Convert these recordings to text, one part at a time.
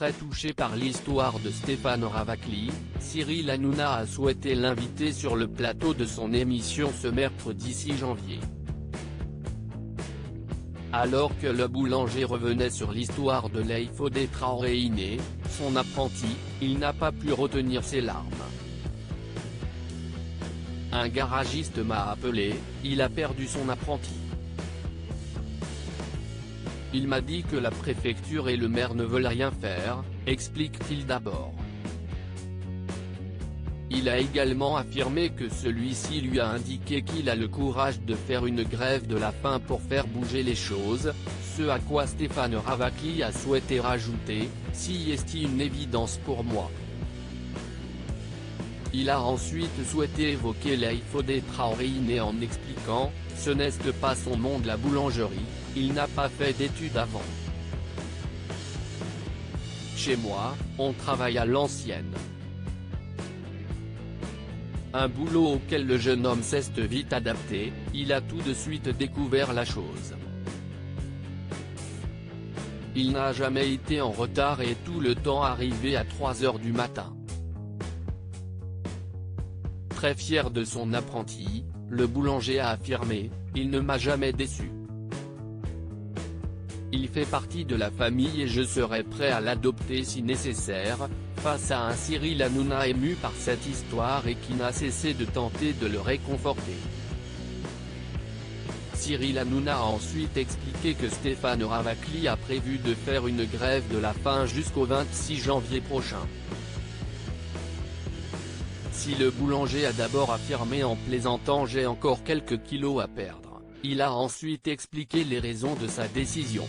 Très touché par l'histoire de Stéphane Ravachly, Cyril Hanouna a souhaité l'inviter sur le plateau de son émission ce mercredi 6 janvier. Alors que le boulanger revenait sur l'histoire de Laïfodé Traoré, son apprenti, il n'a pas pu retenir ses larmes. Un garagiste m'a appelé, il a perdu son apprenti. Il m'a dit que la préfecture et le maire ne veulent rien faire, explique-t-il d'abord. Il a également affirmé que celui-ci lui a indiqué qu'il a le courage de faire une grève de la faim pour faire bouger les choses, ce à quoi Stéphane Ravachly a souhaité rajouter « Si est une évidence pour moi ». Il a ensuite souhaité évoquer Laïfodé Traoré en expliquant « Ce n'est pas son monde la boulangerie, il n'a pas fait d'études avant. Chez moi, on travaille à l'ancienne. » Un boulot auquel le jeune homme s'est vite adapté, il a tout de suite découvert la chose. Il n'a jamais été en retard et tout le temps arrivé à 3 h du matin. Très fier de son apprenti, le boulanger a affirmé « Il ne m'a jamais déçu. Il fait partie de la famille et je serai prêt à l'adopter si nécessaire », face à un Cyril Hanouna ému par cette histoire et qui n'a cessé de tenter de le réconforter. Cyril Hanouna a ensuite expliqué que Stéphane Ravachly a prévu de faire une grève de la faim jusqu'au 26 janvier prochain. Si le boulanger a d'abord affirmé en plaisantant « J'ai encore quelques kilos à perdre », il a ensuite expliqué les raisons de sa décision.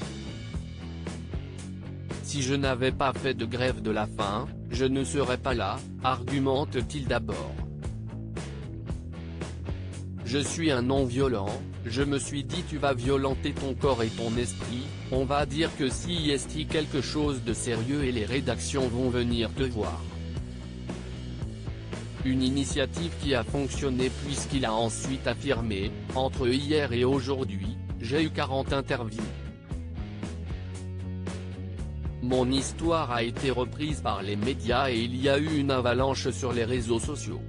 Si je n'avais pas fait de grève de la faim, je ne serais pas là, argumente-t-il d'abord. Je suis un non-violent, je me suis dit tu vas violenter ton corps et ton esprit, on va dire que si est quelque chose de sérieux et les rédactions vont venir te voir. Une initiative qui a fonctionné puisqu'il a ensuite affirmé, entre hier et aujourd'hui, j'ai eu 40 interviews. Mon histoire a été reprise par les médias et il y a eu une avalanche sur les réseaux sociaux.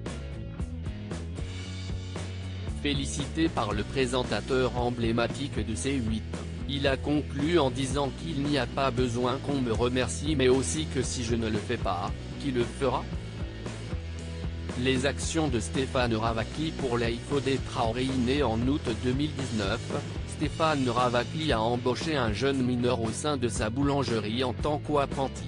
Félicité par le présentateur emblématique de C8, il a conclu en disant qu'il n'y a pas besoin qu'on me remercie mais aussi que si je ne le fais pas, qui le fera ? Les actions de Stéphane Ravachly pour Laïfodé Traoré en août 2019, Stéphane Ravachly a embauché un jeune mineur au sein de sa boulangerie en tant qu'apprenti.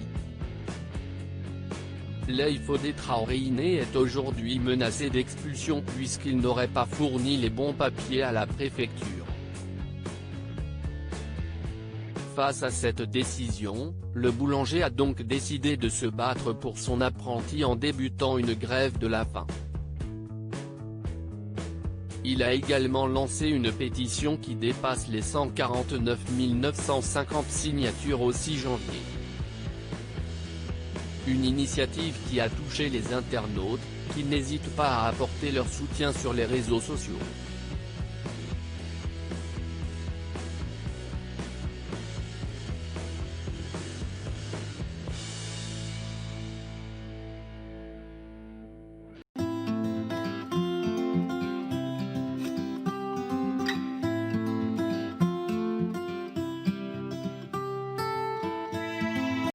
Laïfodé Traoré est aujourd'hui menacé d'expulsion puisqu'il n'aurait pas fourni les bons papiers à la préfecture. Face à cette décision, le boulanger a donc décidé de se battre pour son apprenti en débutant une grève de la faim. Il a également lancé une pétition qui dépasse les 149 950 signatures au 6 janvier. Une initiative qui a touché les internautes, qui n'hésitent pas à apporter leur soutien sur les réseaux sociaux.